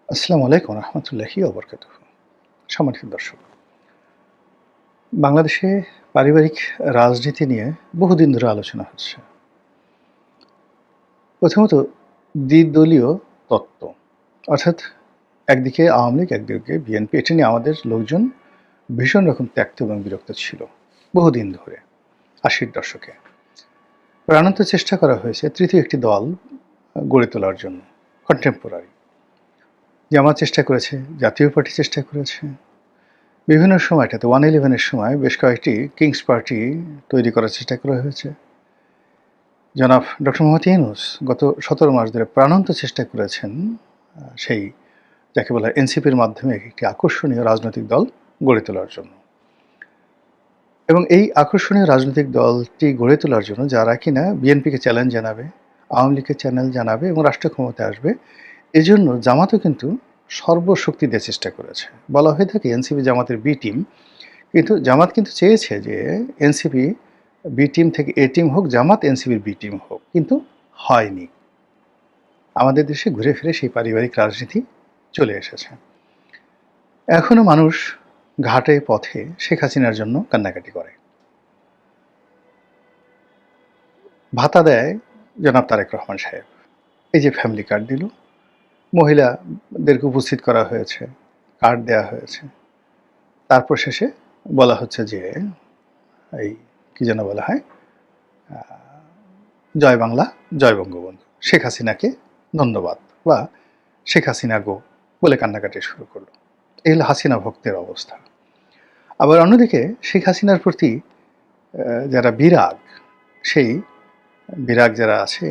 আসসালামু আলাইকুম রহমতুল্লাহি ওবরকাতুহ। সম্মানিত দর্শক, বাংলাদেশে পারিবারিক রাজনীতি নিয়ে বহুদিন ধরে আলোচনা হচ্ছে। প্রথমত দ্বিদলীয় তত্ত্ব, অর্থাৎ একদিকে আওয়ামী লীগ, একদিকে বিএনপি। এটা নিয়ে আমাদের লোকজন ভীষণ রকম ত্যক্ত এবং বিরক্ত ছিল বহুদিন ধরে। ৮০-র দশকে প্রাণান্ত চেষ্টা করা হয়েছে তৃতীয় একটি দল গড়ে তোলার জন্য, কন্টেম্পোরারি। জামাত চেষ্টা করেছে, জাতীয় পার্টি চেষ্টা করেছে। বিভিন্ন সময়টাতে 111-এর সময় বেশ কয়েকটি কিংস পার্টি তৈরি করার চেষ্টা করা হয়েছে। জনাব ডক্টর মোহাম্মদ ইউনূস গত ১৭ মাস ধরে প্রাণান্ত চেষ্টা করেছেন সেই যাকে বলা এনসিপির মাধ্যমে একটি আকর্ষণীয় রাজনৈতিক দল গড়ে তোলার জন্য। এবং এই আকর্ষণীয় রাজনৈতিক দলটি গড়ে তোলার জন্য যারা কিনা বিএনপিকে চ্যালেঞ্জ জানাবে, আওয়ামী লীগকে চ্যালেঞ্জ জানাবে এবং রাষ্ট্র ক্ষমতায় আসবে, এজন্য জামাতও কিন্তু সর্বশক্তি দিয়ে চেষ্টা করেছে। বলা হয়ে থাকে এনসিপি জামাতের বি টিম, কিন্তু জামাত কিন্তু চেয়েছে যে এনসিপি বি টিম থেকে এ টিম হোক, জামাত এনসিপির বি টিম হোক, কিন্তু হয়নি। আমাদের দেশে ঘুরে ফিরে সেই পারিবারিক রাজনীতি চলে এসেছে। এখনো মানুষ ঘাটে পথে শেখ হাসিনার জন্য কান্নাকাটি করে। ভাতা দেয় জনাব তারেক রহমান সাহেব, এই যে ফ্যামিলি কার্ড দিল, মহিলাদেরকে উপস্থিত করা হয়েছে, কার্ড দেয়া হয়েছে। তারপর শেষে বলা হচ্ছে যে এই কি যেন বলা হয়, জয় বাংলা, জয় বঙ্গবন্ধু, শেখ হাসিনাকে ধন্যবাদ, বা শেখ হাসিনা গো বলে কান্নাকাটি শুরু করলো। এই হলো হাসিনা ভক্তের অবস্থা। আবার অন্যদিকে শেখ হাসিনার প্রতি যারা বিরাগ, সেই বিরাগ যারা আছে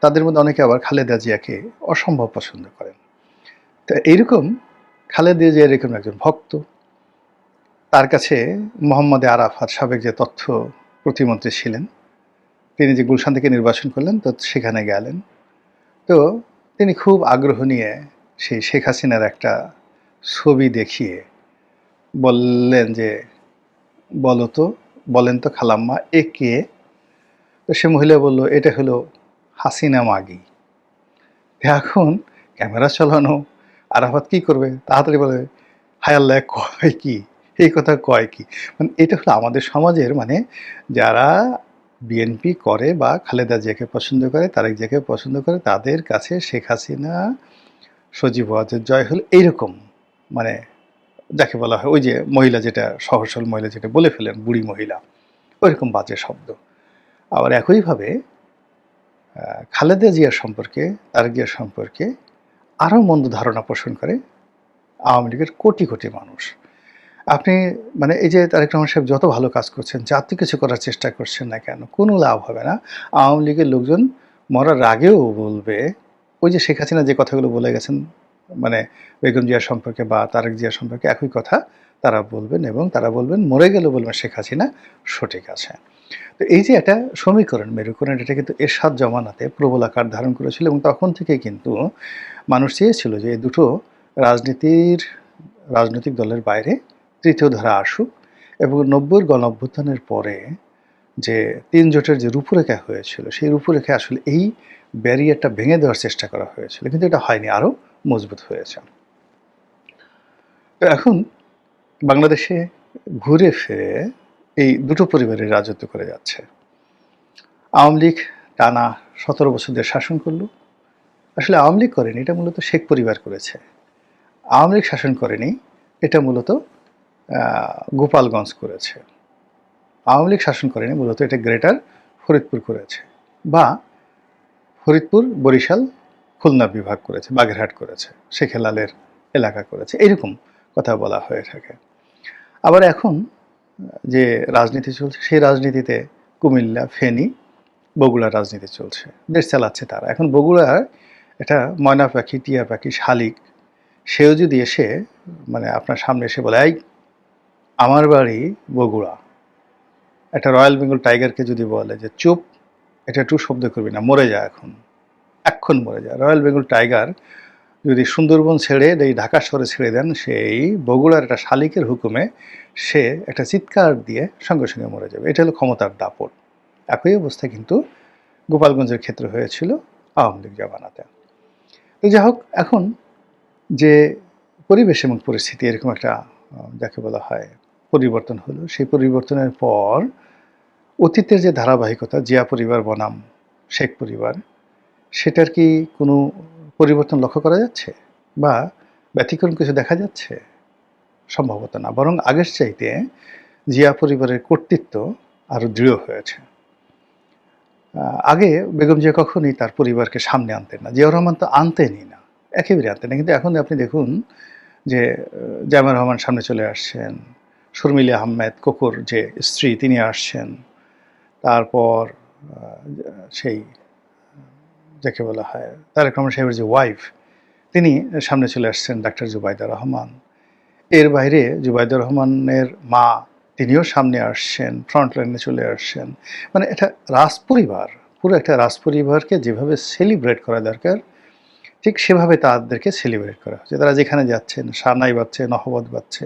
তাদের মধ্যে অনেকে আবার খালেদা জিয়াকে অসম্ভব পছন্দ করেন। তো এইরকম খালেদা জিয়া এরকম একজন ভক্ত। তার কাছে মোহাম্মদ আরাফাত, সাবেক যে তথ্য প্রতিমন্ত্রী ছিলেন, তিনি যে গুলশান থেকে নির্বাচন করলেন, তো সেখানে গেলেন। তো তিনি খুব আগ্রহ নিয়ে সেই শেখ হাসিনার একটা ছবি দেখিয়ে বললেন যে বলেন তো খালাম্মা, এ কে? তো সে মহিলা বলল, এটা হলো হাসিনা মাগি। এখন ক্যামেরা চালানো, আরাফাত কি করবে? তাড়াতাড়ি বলে, হায় আল্লাহ, কয় কি এই কথা, কয় কি? মানে এটা হলো আমাদের সমাজের, মানে যারা বিএনপি করে বা খালেদা জিয়াকে পছন্দ করে, তারেক জিয়াকে পছন্দ করে, তাদের কাছে শেখ হাসিনা সজীব ওয়াজেদ জয় হল এইরকম, মানে যাকে বলা হয় ওই যে মহিলা যেটা সহসল মহিলা যেটা বলে ফেলেন, বুড়ি মহিলা, ওইরকম বাজে শব্দ। আবার একইভাবে খালেদা জিয়া সম্পর্কে, তারেক জিয়া সম্পর্কে আরও মন্দ ধারণা পোষণ করে আওয়ামী লীগের কোটি কোটি মানুষ। আপনি মানে এই যে তারেক রহমান সাহেব যত ভালো কাজ করছেন, যাতে কিছু করার চেষ্টা করছেন না কেন, কোনো লাভ হবে না। আওয়ামী লীগের লোকজন মরার আগেও বলবে, ওই যে শেখ হাসিনা যে কথাগুলো বলে গেছেন, মানে বেগম জিয়া সম্পর্কে বা তারেক জিয়া সম্পর্কে একই কথা তারা বলবেন, এবং তারা বলবেন, মরে গেলেও বলবেন শেখ হাসিনা সঠিক আছে। তো এই যে একটা সমীকরণ, মেরুকরণ, এটা কিন্তু এরশাদ জমানাতে প্রবল আকার ধারণ করেছিল, এবং তখন থেকে কিন্তু মানুষ চেয়েছিল যে এই দুটো রাজনৈতিক দলের বাইরে তৃতীয় ধারা আসুক, এবং ৯০-র গণঅভ্যুত্থানের পরে যে ৩ জোটের যে রূপরেখা হয়েছিল, সেই রূপরেখা আসলে এই ব্যারিয়ারটা ভেঙে দেওয়ার চেষ্টা করা হয়েছিল, কিন্তু এটা হয়নি, আরও মজবুত হয়েছে। তো এখন বাংলাদেশে ঘুরে ফিরে এই দুটো পরিবারের রাজত্ব করে যাচ্ছে। আওয়ামী লীগ টানা ১৭ বছর ধরে শাসন করলো। আসলে আওয়ামী লীগ করেনি, এটা মূলত শেখ পরিবার করেছে। আওয়ামী লীগ শাসন করেনি, এটা মূলত গোপালগঞ্জ করেছে। আওয়ামী লীগ শাসন করেনি, মূলত এটা গ্রেটার ফরিদপুর করেছে, বা ফরিদপুর, বরিশাল, খুলনা বিভাগ করেছে, বাগেরহাট করেছে, শেখ হেলালের এলাকা করেছে, এরকম কথা বলা হয়ে থাকে। আবার এখন যে রাজনীতি চলছে, সেই রাজনীতিতে কুমিল্লা, ফেনী, বগুড়ার রাজনীতি চলছে, দেশ চালাচ্ছে তারা। এখন বগুড়ার একটা ময়না পাখি, টিয়া পাখি, শালিক, সেও যদি এসে মানে আপনার সামনে এসে বলে, এই আমার বাড়ি বগুড়া, একটা রয়্যাল বেঙ্গল টাইগারকে যদি বলে যে চুপ, এটা একটু শব্দ করবি না, মরে যা, এক্ষণ মরে যা, রয়্যাল বেঙ্গল টাইগার যদি সুন্দরবন ছেড়ে এই ঢাকা শহরে ছেড়ে দেন, সেই বগুড়ার একটা শালিকের হুকুমে সে একটা চিৎকার দিয়ে সঙ্গে সঙ্গে মরে যাবে। এটা হলো ক্ষমতার দাপট। একই অবস্থা কিন্তু গোপালগঞ্জের ক্ষেত্রে হয়েছিল আওয়ামী লীগ জামানাতে। তো যাই হোক, এখন যে পরিবেশ এবং পরিস্থিতি এরকম একটা যাকে বলা হয় পরিবর্তন হলো, সেই পরিবর্তনের পর অতীতের যে ধারাবাহিকতা জিয়া পরিবার বনাম শেখ পরিবার, সেটার কি কোনো পরিবর্তন লক্ষ্য করা যাচ্ছে? বা ব্যতিক্রম কিছু দেখা যাচ্ছে? সম্ভবত না। বরং আগের চাইতে জিয়া পরিবারের কর্তৃত্ব আরো দৃঢ় হয়েছে। আগে বেগম জিয়া কখনোই তার পরিবারকে সামনে আনতেন না। জিয়াউর রহমান তো আনতেনই না। একেবারে আনতেন না। কিন্তু এখন আপনি দেখুন যে জামিয়া রহমান সামনে চলে আসছেন। শর্মিলা আহমেদ কোকোর যে স্ত্রী তিনি আসছেন। তারপর সেই যাকে বলা হয় তারেক রহমান সাহেবের যে ওয়াইফ তিনি সামনে চলে আসছেন ডাক্তার জুবাইদা রহমান। এর বাইরে জুবাইদা রহমানের মা তিনিও সামনে আসছেন, ফ্রন্ট লাইনে চলে আসছেন। মানে এটা রাজপরিবার, পুরো একটা রাজপরিবারকে যেভাবে সেলিব্রেট করা দরকার ঠিক সেভাবে তাদেরকে সেলিব্রেট করা হচ্ছে। তারা যেখানে যাচ্ছেন সানাই বাজছে, নহবত বাজছে।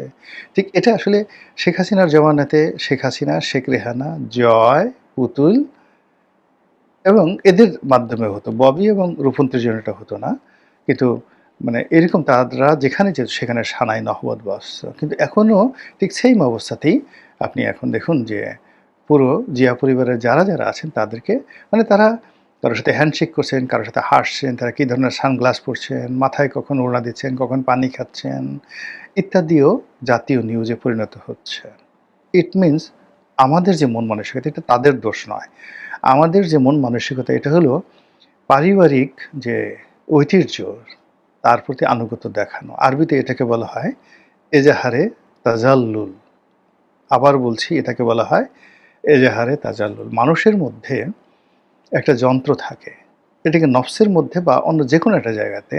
ঠিক এটা আসলে শেখ হাসিনার জমানাতে শেখ হাসিনা, শেখ রেহানা, জয়, পুতুল এবং এদের মাধ্যমে হতো। ববি এবং রূপন্তীর জন্য এটা হতো না। কিন্তু মানে এরকম তারা যেখানে যেত সেখানে সানাই নহবত বাজত। কিন্তু এখনও ঠিক সেইম অবস্থাতেই আপনি এখন দেখুন যে পুরো জিয়া পরিবারের যারা আছেন তাদেরকে মানে তারা কারোর সাথে হ্যান্ডশেক করছেন, কারোর সাথে হাসছেন, তারা কী ধরনের সানগ্লাস পরছেন, মাথায় কখন ওড়না দিচ্ছেন, কখন পানি খাচ্ছেন ইত্যাদিও জাতীয় নিউজে পরিণত হচ্ছে। ইট মিনস আমাদের যে মন মানসিকতা এটা তাদের দোষ নয়। আমাদের যে মন মানসিকতা এটা হলো পারিবারিক যে ঐতিহ্য তার প্রতি আনুগত্য দেখানো। আরবিতে এটাকে বলা হয় এজাহারে তাজাল্লুল। আবার বলছি এটাকে বলা হয় এজাহারে তাজাল্লুল। মানুষের মধ্যে একটা যন্ত্র থাকে। এটাকে নফসের মধ্যে বা অন্য যেকোনো একটা জায়গাতে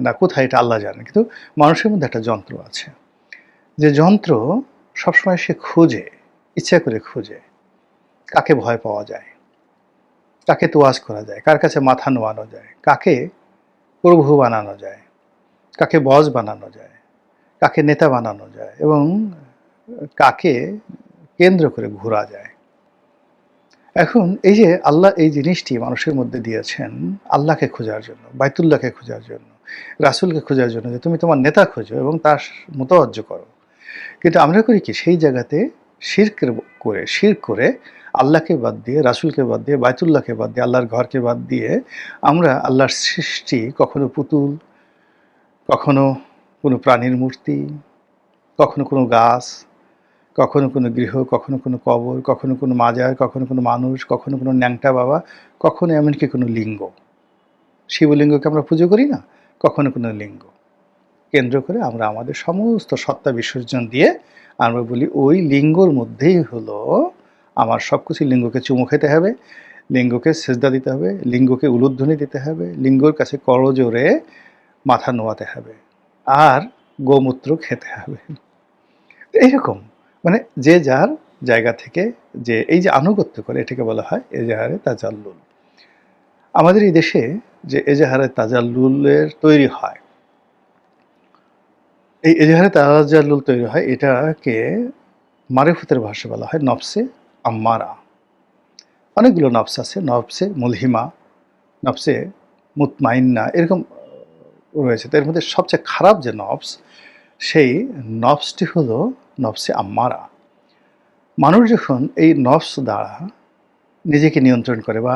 না কোথায় এটা আল্লাহ জানেন। কিন্তু মানুষের মধ্যে একটা যন্ত্র আছে। যে যন্ত্র সবসময় সে খোঁজে, ইচ্ছা করে খোঁজে কাকে ভয় পাওয়া যায়, কাকে তোয়াজ করা যায়, কার কাছে মাথা নোয়ানো যায়, কাকে প্রভু বানানো যায়, কাকে বস বানানো যায়, কাকে নেতা বানানো যায় এবং কাকে কেন্দ্র করে ঘোরা যায়। এখন এই যে আল্লাহ এই জিনিসটি মানুষের মধ্যে দিয়েছেন আল্লাহকে খোঁজার জন্য, বাইতুল্লাহকে খোঁজার জন্য, রাসূলকে খোঁজার জন্য যে তুমি তোমার নেতা খোঁজো এবং তার মুতাওয়াজ্জো করো। কিন্তু আমরা করি কি সেই জায়গাতে শিরক করে আল্লাহকে বাদ দিয়ে, রাসূলকে বাদ দিয়ে, বাইতুল্লাহকে বাদ দিয়ে, আল্লাহর ঘরকে বাদ দিয়ে আমরা আল্লাহর সৃষ্টি কখনো পুতুল, কখনো কোনো প্রাণীর মূর্তি, কখনো কোনো গাছ, কখনো কোনো গৃহ, কখনো কোনো কবর, কখনো কোনো মাজার, কখনো কোনো মানুষ, কখনো কোনো ন্যাংটা বাবা, কখনো এমনকি কোনো লিঙ্গ। শিবলিঙ্গকে আমরা পুজো করি না? কখনো কোনো লিঙ্গ কেন্দ্র করে আমরা আমাদের সমস্ত সত্তা বিসর্জন দিয়ে আমরা বলি ওই লিঙ্গর মধ্যেই হলো আমার সব কিছু। লিঙ্গকে চুমু খেতে হবে, লিঙ্গকে সেজদা দিতে হবে, লিঙ্গকে উলুধ্বনি দিতে হবে, লিঙ্গর কাছে করজোড়ে মাথা নোয়াতে হবে আর গোমূত্র খেতে হবে। এইরকম মানে যে যার জায়গা থেকে যে এই যে আনুগত্য করে এটাকে বলা হয় এজাহারে তাজাল্লুল। আমাদের এই দেশে যে এজাহারে তাজাল্লুলের তৈরি হয়, এই এজাহারে তাজাল্লুল তৈরি হয় এটাকে মারিফতের ভাষায় বলা হয় নফসে আম্মারা। অনেকগুলো নফস আছে, নফসে মুলহিমা, নফসে মুতমাইন্না এরকম রয়েছে। তো এর মধ্যে সবচেয়ে খারাপ যে নফস সেই নফসটি হলো নফসে আম্মারা। মানুষ যখন এই নফস দ্বারা নিজেকে নিয়ন্ত্রণ করে বা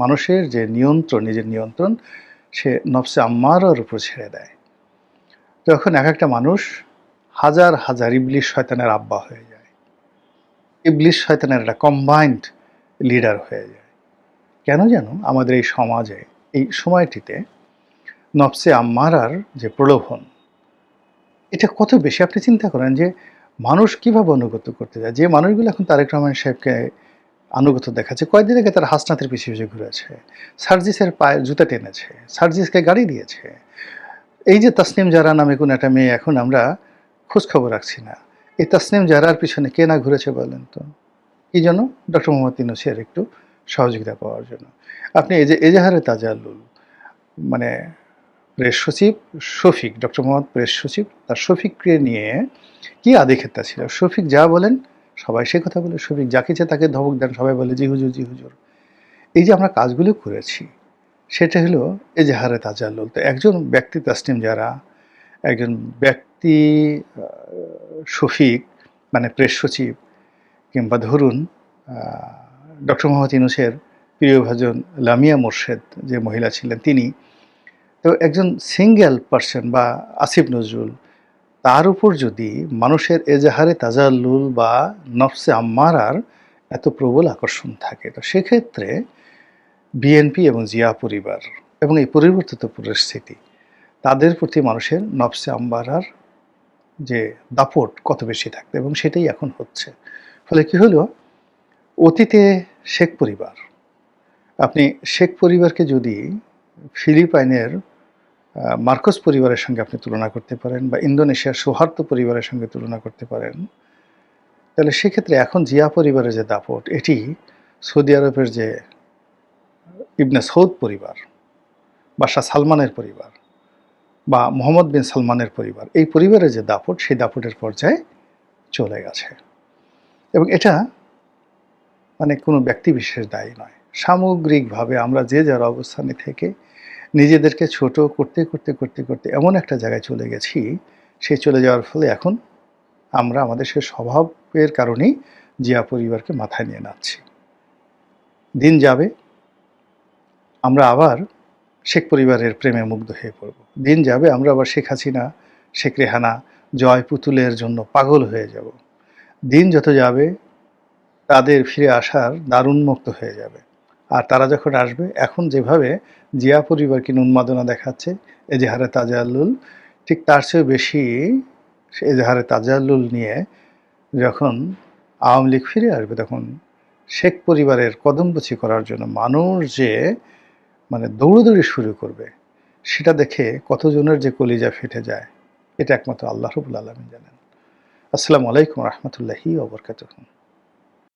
মানুষের যে নিয়ন্ত্রণ, নিজের নিয়ন্ত্রণ সে নফসে আম্মারার উপর ছেড়ে দেয়, তখন এক একটা মানুষ হাজার হাজার ইবলিশ শয়তানের আব্বা হয়ে যায়। ইবলিশ শয়তানের একটা কম্বাইন্ড লিডার হয়ে যায়। কেন যেন আমাদের এই সমাজে এই সময়টিতে নফসে আম্মারার যে প্রলোভন এটা কত বেশি। আপনি চিন্তা করেন যে মানুষ কীভাবে অনুগত করতে যায়। যে মানুষগুলো এখন তারেক রহমান সাহেবকে আনুগত্য দেখাচ্ছে, কয়েকদিন আগে তারা হাসনাতের পিছিয়ে পিছিয়ে ঘুরেছে, সার্জিসের পায়ে জুতা টেনেছে, সার্জিসকে গাড়ি দিয়েছে। এই যে তাসনিম জারা নামে কোনো একটা মেয়ে এখন আমরা খোঁজখবর রাখছি না, এই তাসনিম জারার পিছনে কে না ঘুরেছে বলেন তো? কী জন্য? ডক্টর মোহাম্মদ ইউনূসের একটু সহযোগিতা পাওয়ার জন্য। আপনি এই যে এজাহারে তাজাল্লুল মানে প্রেস সচিব শফিক, ডক্টর মোহাম্মদ প্রেস সচিব তার শফিককে নিয়ে কি আদিক্ষেতা ছিল। শফিক যা বলেন সবাই সে কথা বলে, শফিক যাকে ইচ্ছে তাকে ধমক দেন, সবাই বলে জি হুজুর জি হুজুর। এই যে আমরা কাজগুলো করেছি সেটা হলো এজাহারে তাজাল্লুল। তো একজন ব্যক্তি তাসনিম যারা, একজন ব্যক্তি শফিক মানে প্রেস সচিব, কিংবা ধরুন ডক্টর মোহাম্মদ ইউনূসের প্রিয়ভাজন লামিয়া মোর্শেদ যে মহিলা ছিলেন তিনি, তো একজন সিঙ্গেল পারসন বা আসিফ নজরুল, তার উপর যদি মানুষের এজাহারে তাজাল্লুল বা নফসে আম্মারার এত প্রবল আকর্ষণ থাকে, তো সেক্ষেত্রে বিএনপি এবং জিয়া পরিবার এবং এই পরিবর্তিত পরিস্থিতি, তাদের প্রতি মানুষের নফসে আম্মারার যে দাপট কত বেশি থাকবে, এবং সেটাই এখন হচ্ছে। ফলে কি হলো, অতীতে শেখ পরিবার, আপনি শেখ পরিবারকে যদি ফিলিপাইনের মার্কোস পরিবারের সঙ্গে আপনি তুলনা করতে পারেন, বা ইন্দোনেশিয়ার সৌহার্দ্য পরিবারের সঙ্গে তুলনা করতে পারেন, তাহলে সেক্ষেত্রে এখন জিয়া পরিবারের যে দাপট, এটি সৌদি আরবের যে ইবনে সৌদ পরিবার, বাদশাহ সালমানের পরিবার, বা মোহাম্মদ বিন সালমানের পরিবার, এই পরিবারের যে দাপট, সেই দাপটের পর্যায়ে চলে গেছে। এবং এটা মানে কোনো ব্যক্তি বিশেষ দায়ী নয়, সামগ্রিকভাবে আমরা যে যার অবস্থানে থেকে নিজেদেরকে ছোট করতে করতে করতে করতে এমন একটা জায়গায় চলে গেছি, সেই চলে যাওয়ার ফলে এখন আমরা আমাদের সে স্বভাবের কারণেই জিয়া পরিবারকে মাথায় নিয়ে নাচছি। দিন যাবে, আমরা আবার শেখ পরিবারের প্রেমে মুগ্ধ হয়ে পড়ব। দিন যাবে, আমরা আবার শেখ হাসিনা, শেখ রেহানা, জয় পুতুলের জন্য পাগল হয়ে যাব। দিন যত যাবে, তাদের ফিরে আসার দ্বার উন্মুক্ত হয়ে যাবে। আর তারা যখন আসবে, এখন যেভাবে জিয়া পরিবারকে উন্মাদনা দেখাচ্ছে এজাহারে তাজাল্লুল, ঠিক তার চেয়েও বেশি এজাহারে তাজাল্লুল নিয়ে যখন আওয়ামী লীগ ফিরে আসবে, তখন শেখ পরিবারের কদমবুছি করার জন্য মানুষ যে মানে দৌড়দৌড়ি শুরু করবে, সেটা দেখে কতজনের যে কলিজা ফেটে যায়, এটা একমাত্র আল্লাহ রাব্বুল আলামিন জানেন। আসসালামু আলাইকুম রহমতুল্লাহি ওয়া বারাকাতুহু।